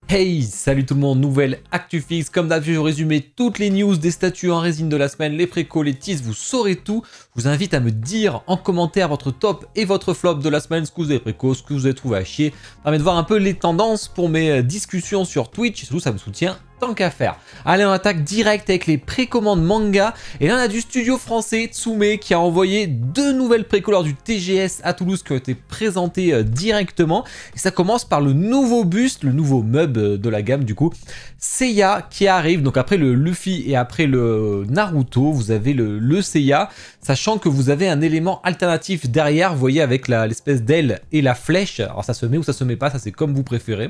Hey, salut tout le monde, nouvelle Actu Fixe. Comme d'habitude, je résume toutes les news des statues en résine de la semaine, les précos, les teases, vous saurez tout. Je vous invite à me dire en commentaire votre top et votre flop de la semaine, ce que vous avez préco, ce que vous avez trouvé à chier. Ça permet de voir un peu les tendances pour mes discussions sur Twitch, surtout ça me soutient tant qu'à faire. Allez, on attaque direct avec les précommandes manga. Et là, on a du studio français Tsume qui a envoyé 2 nouvelles préco lors du TGS à Toulouse qui ont été présentées directement. Et ça commence par le nouveau buste, le nouveau meuble de la gamme du coup, Seiya qui arrive. Donc après le Luffy et après le Naruto, vous avez le Seiya, sachant que vous avez un élément alternatif derrière, vous voyez, avec l'espèce d'aile et la flèche. Alors ça se met ou ça se met pas, ça c'est comme vous préférez.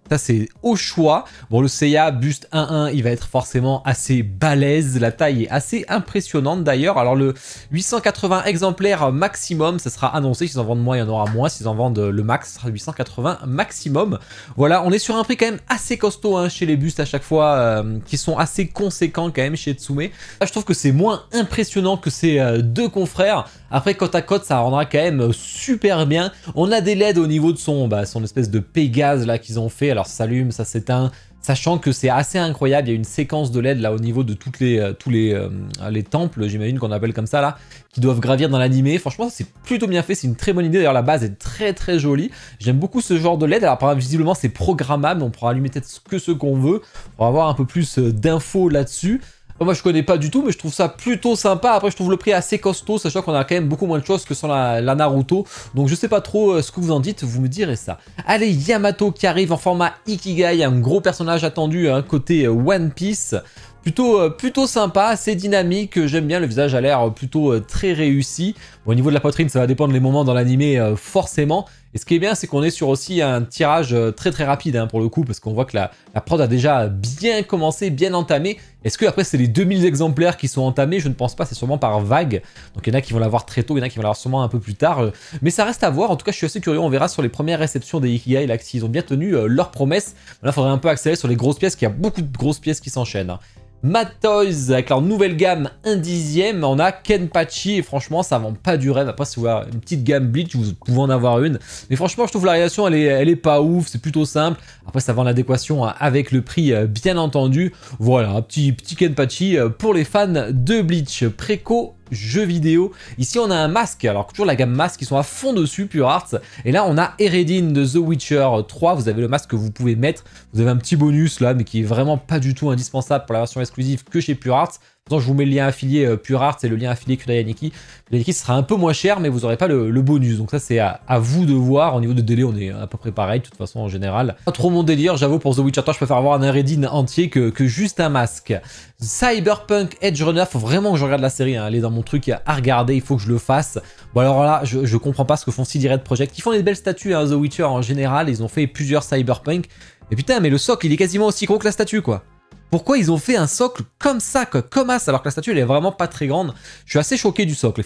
Ça c'est au choix. Bon, le Seiya buste 1-1, il va être forcément assez balèze. La taille est assez impressionnante d'ailleurs. Alors le 880 exemplaires maximum, ça sera annoncé. S'ils en vendent moins, il y en aura moins. S'ils en vendent le max, ça sera 880 maximum. Voilà, on est sur un prix quand même assez costaud hein, chez les bustes à chaque fois, qui sont assez conséquents quand même chez Tsume. Là, je trouve que c'est moins impressionnant que ces deux confrères. Après, côte à côte, ça rendra quand même super bien. On a des LED au niveau de son espèce de Pégase là qu'ils ont fait. Alors ça s'allume, ça s'éteint, sachant que c'est assez incroyable. Il y a une séquence de LED là au niveau de tous les temples, j'imagine qu'on appelle comme ça là, qui doivent gravir dans l'animé. Franchement, c'est plutôt bien fait, c'est une très bonne idée. D'ailleurs, la base est très très jolie. J'aime beaucoup ce genre de LED. Alors, par exemple, visiblement, c'est programmable. On pourra allumer peut-être que ce qu'on veut. On va avoir un peu plus d'infos là-dessus. Moi je connais pas du tout mais je trouve ça plutôt sympa. Après je trouve le prix assez costaud, sachant qu'on a quand même beaucoup moins de choses que sur la Naruto. Donc je sais pas trop ce que vous en dites, vous me direz ça. Allez, Yamato qui arrive en format Ikigai, un gros personnage attendu hein, côté One Piece. Plutôt sympa, assez dynamique, j'aime bien, le visage a l'air plutôt très réussi. Bon, au niveau de la poitrine, ça va dépendre les moments dans l'animé forcément. Et ce qui est bien, c'est qu'on est sur aussi un tirage très très rapide hein, pour le coup, parce qu'on voit que la prod a déjà bien commencé, bien entamé. Est-ce que après c'est les 2000 exemplaires qui sont entamés? Je ne pense pas, c'est sûrement par vague. Donc il y en a qui vont l'avoir très tôt, il y en a qui vont l'avoir sûrement un peu plus tard. Mais ça reste à voir, en tout cas je suis assez curieux, on verra sur les premières réceptions des Ikigai, là, s'ils ont bien tenu leurs promesses. Là il faudrait un peu accélérer sur les grosses pièces, qu'il y a beaucoup de grosses pièces qui s'enchaînent. Hein. Mad Toys avec leur nouvelle gamme 1/10, on a Kenpachi et franchement ça vend pas du rêve. Après si vous avez une petite gamme Bleach vous pouvez en avoir une, mais franchement je trouve la réalisation elle est pas ouf, c'est plutôt simple. Après ça va en adéquation avec le prix bien entendu. Voilà, un petit Kenpachi pour les fans de Bleach. Préco jeux vidéo. Ici on a un masque, alors toujours la gamme masque qui sont à fond dessus, Pure Arts. Et là on a Eredin de The Witcher 3, vous avez le masque que vous pouvez mettre, vous avez un petit bonus là mais qui est vraiment pas du tout indispensable pour la version exclusive que chez Pure Arts. Je vous mets le lien affilié Pure Arts et le lien affilié Kudayaniki. Kudayaniki sera un peu moins cher mais vous n'aurez pas le bonus, donc ça c'est à vous de voir. Au niveau de délai on est à peu près pareil de toute façon en général. Pas trop mon délire, j'avoue, pour The Witcher 3 je préfère avoir un Eredin entier que juste un masque. Cyberpunk Edge Runner, faut vraiment que je regarde la série, hein. Elle est dans mon truc à regarder, il faut que je le fasse. Bon alors là je comprends pas ce que font CD Red Project, ils font des belles statues hein, The Witcher en général, ils ont fait plusieurs Cyberpunk. Et putain mais le socle il est quasiment aussi gros que la statue quoi. Pourquoi ils ont fait un socle comme ça, quoi, comme as, alors que la statue elle est vraiment pas très grande. Je suis assez choqué du socle,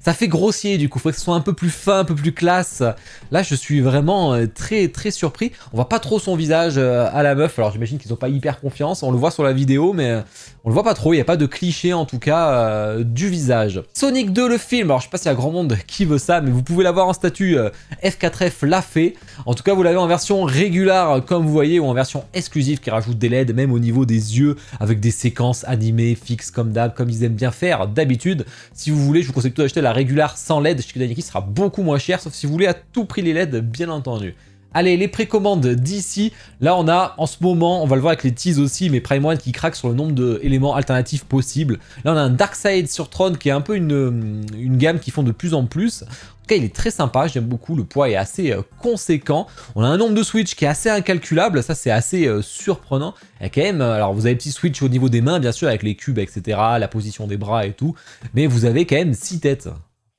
ça fait grossier du coup, il faudrait que ce soit un peu plus fin, un peu plus classe. Là je suis vraiment très très surpris. On voit pas trop son visage à la meuf, alors j'imagine qu'ils ont pas hyper confiance, on le voit sur la vidéo mais on le voit pas trop, il n'y a pas de cliché en tout cas du visage. Sonic 2 le film, alors je sais pas s'il y a grand monde qui veut ça, mais vous pouvez l'avoir en statut F4F l'a fait. En tout cas vous l'avez en version régulière comme vous voyez, ou en version exclusive qui rajoute des LED même au niveau des yeux avec des séquences animées fixes comme d'hab, comme ils aiment bien faire d'habitude. Si vous voulez, je vous conseille plutôt d'acheter la régulière sans LED chez Kudayaniki, sera beaucoup moins cher, sauf si vous voulez à tout prix les LED bien entendu. Allez, les précommandes d'ici, là on a en ce moment, on va le voir avec les teas aussi, mais Prime One qui craque sur le nombre d'éléments alternatifs possibles. Là on a un Darkseid sur Tron qui est un peu une gamme qui font de plus en plus. En tout cas il est très sympa, j'aime beaucoup, le poids est assez conséquent. On a un nombre de switch qui est assez incalculable, ça c'est assez surprenant. Il y a quand même, alors vous avez petit switch au niveau des mains bien sûr avec les cubes etc, la position des bras et tout, mais vous avez quand même 6 têtes.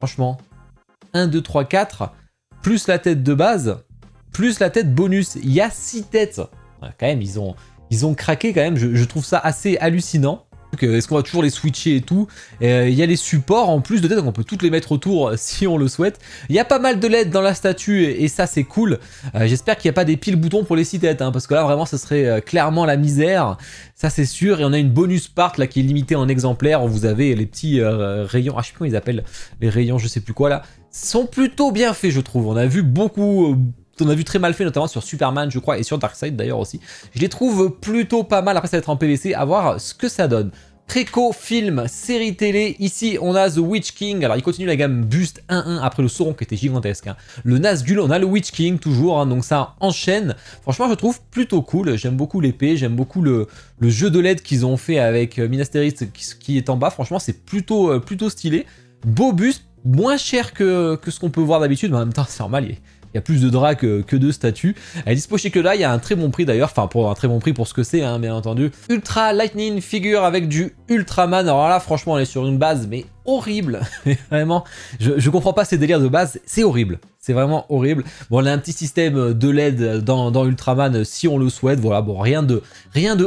Franchement, 1, 2, 3, 4, plus la tête de base, plus la tête bonus, il y a 6 têtes. Ouais, quand même, ils ont craqué quand même, je trouve ça assez hallucinant. Est-ce qu'on va toujours les switcher et tout? Il y a les supports en plus de tête, donc on peut toutes les mettre autour si on le souhaite. Il y a pas mal de LED dans la statue et ça c'est cool. J'espère qu'il n'y a pas des piles boutons pour les 6 têtes, hein, parce que là vraiment ce serait clairement la misère. Ça c'est sûr. Et on a une bonus part là qui est limitée en exemplaires. Vous avez les petits rayons, je sais plus comment ils appellent, les rayons je sais plus quoi là. Sont plutôt bien faits je trouve. On a vu beaucoup... on a vu très mal fait, notamment sur Superman, je crois, et sur Darkseid d'ailleurs aussi. Je les trouve plutôt pas mal. Après, ça va être en PVC, à voir ce que ça donne. Préco, film, série télé, ici on a The Witch King, alors il continue la gamme Bust 1-1 après le Sauron qui était gigantesque. Hein. Le Nazgûl, on a le Witch King toujours, hein, donc ça enchaîne. Franchement je trouve plutôt cool, j'aime beaucoup l'épée, j'aime beaucoup le jeu de LED qu'ils ont fait avec Minas Tirith qui est en bas, franchement c'est plutôt stylé. Beau buste, moins cher que ce qu'on peut voir d'habitude, mais en même temps c'est normal, il y a plus de draps que de statues. Elle est dispo chez Keda, il y a un très bon prix d'ailleurs, enfin pour un très bon prix pour ce que c'est, hein, bien entendu. Ultra Lightning figure avec du Ultraman, alors là franchement on est sur une base mais horrible, vraiment, je comprends pas ces délires de base, c'est horrible. C'est vraiment horrible. Bon, on a un petit système de LED dans Ultraman si on le souhaite. Voilà, bon, rien de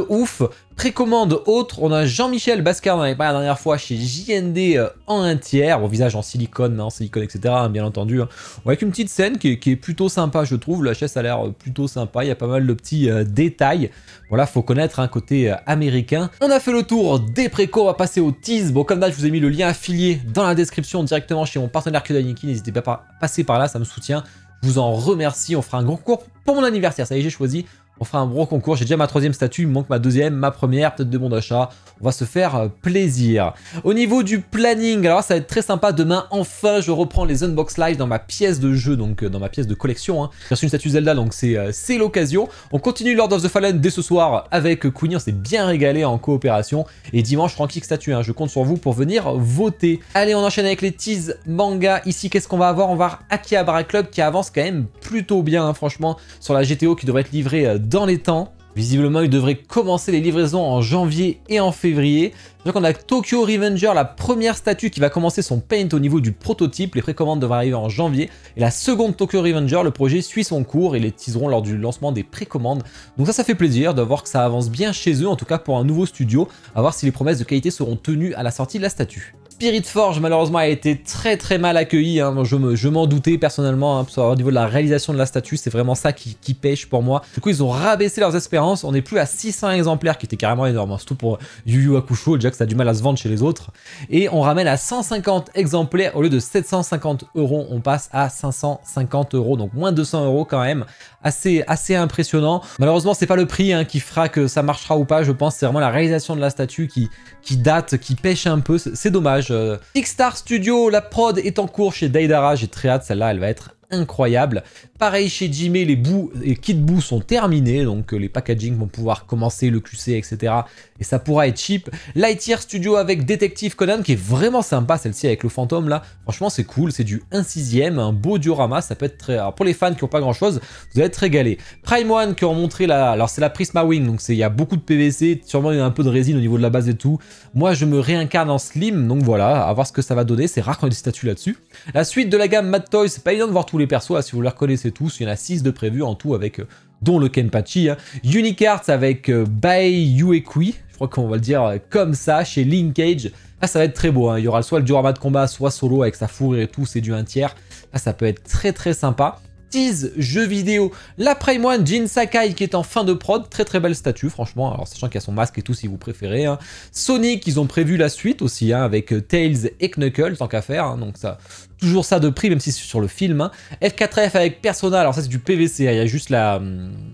ouf. Précommande autre, on a Jean-Michel Basquiat, on en avait parlé la dernière fois chez JND en 1/3. Bon, visage en silicone, etc. Hein, bien entendu. Hein. Avec une petite scène qui est plutôt sympa, je trouve. La chaise a l'air plutôt sympa. Il y a pas mal de petits détails. Voilà, faut connaître un côté américain. On a fait le tour des précos, on va passer au tease. Bon, comme d'hab, je vous ai mis le lien affilié dans la description directement chez mon partenaire Kudaniki. N'hésitez pas à passer par là, ça me soutient. Je vous en remercie. On fera un gros concours pour mon anniversaire. Ça y est, j'ai choisi. On fera un gros concours. J'ai déjà ma 3e statue. Il me manque ma 2e, ma première, peut-être de bon d'achat. On va se faire plaisir. Au niveau du planning, alors ça va être très sympa. Demain, enfin, je reprends les Unbox Live dans ma pièce de jeu, donc dans ma pièce de collection. Hein. J'ai reçu une statue Zelda, donc c'est l'occasion. On continue Lord of the Fallen dès ce soir avec Queenie. On s'est bien régalé en coopération. Et dimanche, je prends Kick Statue. Hein. Je compte sur vous pour venir voter. Allez, on enchaîne avec les teas manga. Ici, qu'est-ce qu'on va avoir? On va avoir Akihabara Club qui avance quand même plutôt bien, hein, franchement, sur la GTO qui devrait être livrée dans les temps. Visiblement, il devrait commencer les livraisons en janvier et en février. Donc on a Tokyo Revenger, la première statue qui va commencer son paint au niveau du prototype. Les précommandes devraient arriver en janvier. Et la seconde Tokyo Revenger, le projet suit son cours et les teaseront lors du lancement des précommandes. Donc ça fait plaisir de voir que ça avance bien chez eux, en tout cas pour un nouveau studio. À voir si les promesses de qualité seront tenues à la sortie de la statue. Spirit Forge malheureusement a été très mal accueilli, hein. Je m'en doutais personnellement, hein, au niveau de la réalisation de la statue, c'est vraiment ça qui pêche pour moi. Du coup ils ont rabaissé leurs espérances, on n'est plus à 600 exemplaires qui était carrément énorme, hein. Surtout pour Yu Yu Hakusho, déjà que ça a du mal à se vendre chez les autres. Et on ramène à 150 exemplaires, au lieu de 750 €, on passe à 550 €, donc moins 200 € quand même, assez impressionnant. Malheureusement c'est pas le prix, hein, qui fera que ça marchera ou pas, je pense, c'est vraiment la réalisation de la statue qui date, qui pêche un peu, c'est dommage. Kickstar Studio, la prod est en cours chez Daidara, j'ai très hâte, celle-là elle va être incroyable. Pareil chez Jime, les bouts et kits bouts sont terminés, donc les packaging vont pouvoir commencer, le QC, etc. Et ça pourra être cheap. Lightyear Studio avec Detective Conan, qui est vraiment sympa, celle-ci avec le fantôme là. Franchement, c'est cool, c'est du 1/6, un beau diorama, ça peut être très... Alors, pour les fans qui n'ont pas grand-chose, vous allez être régalés. Prime One qui ont montré la... Alors c'est la Prisma Wing, donc il y a beaucoup de PVC, sûrement il y a un peu de résine au niveau de la base et tout. Moi, je me réincarne en Slim, donc voilà, à voir ce que ça va donner. C'est rare qu'on ait des statues là-dessus. La suite de la gamme Mad Toys, c'est pas évident de voir tous les persos, là, si vous les reconnaissez tous, il y en a 6 de prévus en tout avec dont le Kenpachi, hein. Unicarts avec Bai Yuekui, je crois qu'on va le dire comme ça, chez Linkage. Là ça va être très beau, hein. Il y aura soit le diorama de combat, soit solo avec sa fourrure et tout, c'est du 1/3. Là ça peut être très sympa. Tease jeu vidéo, la Prime One Jin Sakai qui est en fin de prod, très belle statue franchement, alors sachant qu'il y a son masque et tout si vous préférez, hein. Sonic, ils ont prévu la suite aussi, hein, avec Tails et Knuckles tant qu'à faire, hein, donc ça, toujours ça de prix même si c'est sur le film, hein. F4F avec Persona, alors ça c'est du PVC, hein, il y a juste la...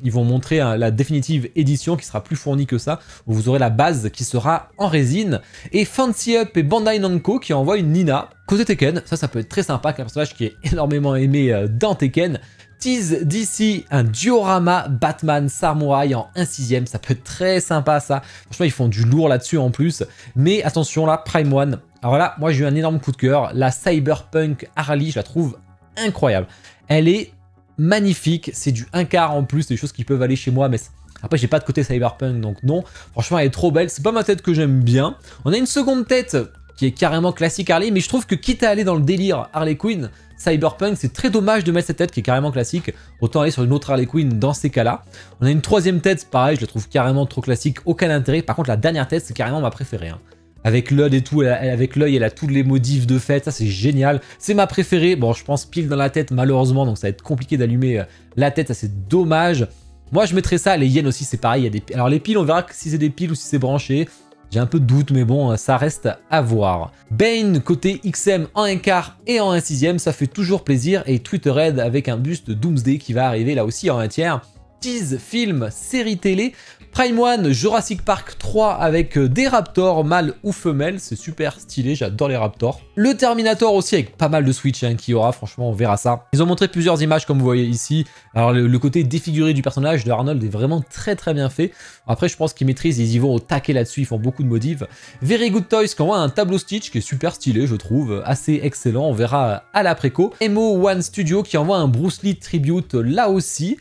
Ils vont montrer, hein, la définitive édition qui sera plus fournie que ça, où vous aurez la base qui sera en résine, et Fancy Up et Bandai Namco qui envoient une Nina. Côté Tekken, ça peut être très sympa, un personnage qui est énormément aimé dans Tekken. Tease d'ici un diorama Batman Samurai en 1/6, ça peut être très sympa ça. Franchement ils font du lourd là-dessus en plus. Mais attention là, Prime One. Alors là, moi j'ai eu un énorme coup de cœur. La Cyberpunk Harley, je la trouve incroyable. Elle est magnifique, c'est du 1/4 en plus, des choses qui peuvent aller chez moi, mais... Après, j'ai pas de côté Cyberpunk, donc non. Franchement, elle est trop belle. C'est pas ma tête que j'aime bien. On a une seconde tête qui est carrément classique Harley, mais je trouve que quitte à aller dans le délire Harley Quinn, Cyberpunk, c'est très dommage de mettre cette tête qui est carrément classique. Autant aller sur une autre Harley Quinn dans ces cas-là. On a une troisième tête, pareil, je la trouve carrément trop classique, aucun intérêt. Par contre, la dernière tête, c'est carrément ma préférée, hein. Avec l'œil et tout, avec l'œil, elle a tous les motifs de fête, ça c'est génial. C'est ma préférée. Bon, je pense pile dans la tête, malheureusement, donc ça va être compliqué d'allumer la tête, ça c'est dommage. Moi, je mettrais ça. Les yens aussi, c'est pareil. Il y a des... Alors, les piles, on verra si c'est des piles ou si c'est branché. J'ai un peu de doute, mais bon, ça reste à voir. Bane côté XM en 1 quart et en 1 sixième, ça fait toujours plaisir. Et Twitterhead avec un buste de Doomsday qui va arriver là aussi en 1 tiers. Tease, film, série télé. Prime One, Jurassic Park 3 avec des raptors, mâles ou femelles, c'est super stylé, j'adore les raptors. Le Terminator aussi avec pas mal de Switch qui aura, franchement on verra ça. Ils ont montré plusieurs images comme vous voyez ici. Alors le côté défiguré du personnage de Arnold est vraiment très bien fait. Après je pense qu'ils maîtrisent, ils y vont au taquet là-dessus, ils font beaucoup de modifs. Very Good Toys qui envoie un tableau Stitch qui est super stylé je trouve, assez excellent, on verra à l'après-co. Emo One Studio qui envoie un Bruce Lee tribute là aussi.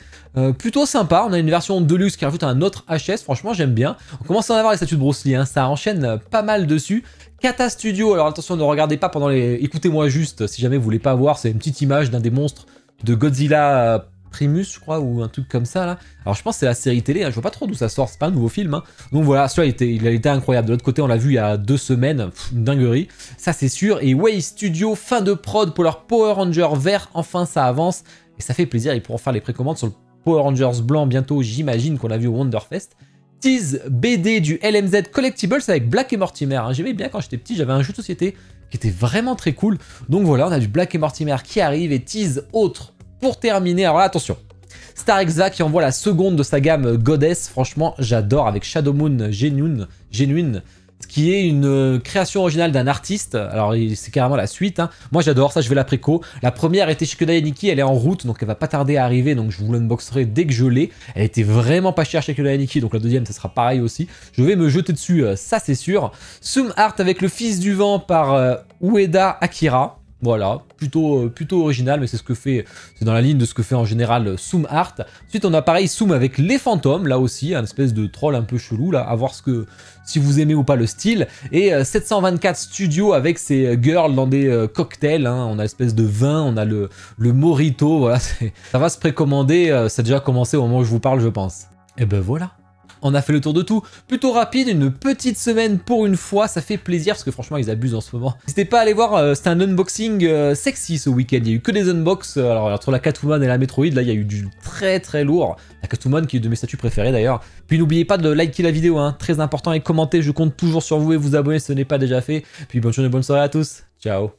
Plutôt sympa, on a une version Deluxe qui rajoute un autre HS, franchement j'aime bien. On commence à en avoir les statues de Bruce Lee, ça enchaîne pas mal dessus. Kata Studio, alors attention ne regardez pas pendant les... Écoutez-moi juste, si jamais vous voulez pas voir, c'est une petite image d'un des monstres de Godzilla Primus je crois, ou un truc comme ça là. Alors je pense que c'est la série télé, je vois pas trop d'où ça sort, c'est pas un nouveau film. Donc voilà, celui-là il a été incroyable. De l'autre côté on l'a vu il y a 2 semaines, une dinguerie, ça c'est sûr. Et Way Studio, fin de prod pour leur Power Ranger vert, enfin ça avance. Et ça fait plaisir, ils pourront faire les précommandes sur le Power Rangers blanc bientôt, j'imagine qu'on a vu au Wonderfest. Tease BD du LMZ Collectibles avec Black et Mortimer. J'aimais bien quand j'étais petit, j'avais un jeu de société qui était vraiment très cool. Donc voilà, on a du Black et Mortimer qui arrive et tease autre pour terminer. Alors là, attention, Star Exa qui envoie la seconde de sa gamme Goddess. Franchement, j'adore avec Shadow Moon Genuine, ce qui est une création originale d'un artiste. Alors c'est carrément la suite. Moi j'adore ça, je vais la préco. La première était chez Kodai Nikki, elle est en route, donc elle va pas tarder à arriver, donc je vous l'unboxerai dès que je l'ai. Elle était vraiment pas chère chez Kodai Nikki, donc la deuxième ça sera pareil aussi. Je vais me jeter dessus, ça c'est sûr. Sum Art avec le Fils du Vent par Ueda Akira. Voilà, plutôt original, mais c'est ce que fait, c'est dans la ligne de ce que fait en général Sum Art. Ensuite, on a pareil Sum avec les fantômes, là aussi, un espèce de troll un peu chelou, là, à voir si vous aimez ou pas le style. Et 724 Studio avec ses girls dans des cocktails, on a l'espèce de vin, on a le Morito, voilà, ça va se précommander, ça a déjà commencé au moment où je vous parle, je pense. Et ben voilà. On a fait le tour de tout, plutôt rapide, une petite semaine pour une fois, ça fait plaisir parce que franchement ils abusent en ce moment. N'hésitez pas à aller voir, c'était un unboxing sexy ce week-end, il y a eu que des unbox, alors entre la Catwoman et la Metroid, là il y a eu du très lourd, la Catwoman qui est de mes statues préférées d'ailleurs. Puis n'oubliez pas de liker la vidéo, très important, et commenter, je compte toujours sur vous et vous abonner si ce n'est pas déjà fait. Puis bonne journée, bonne soirée à tous, ciao.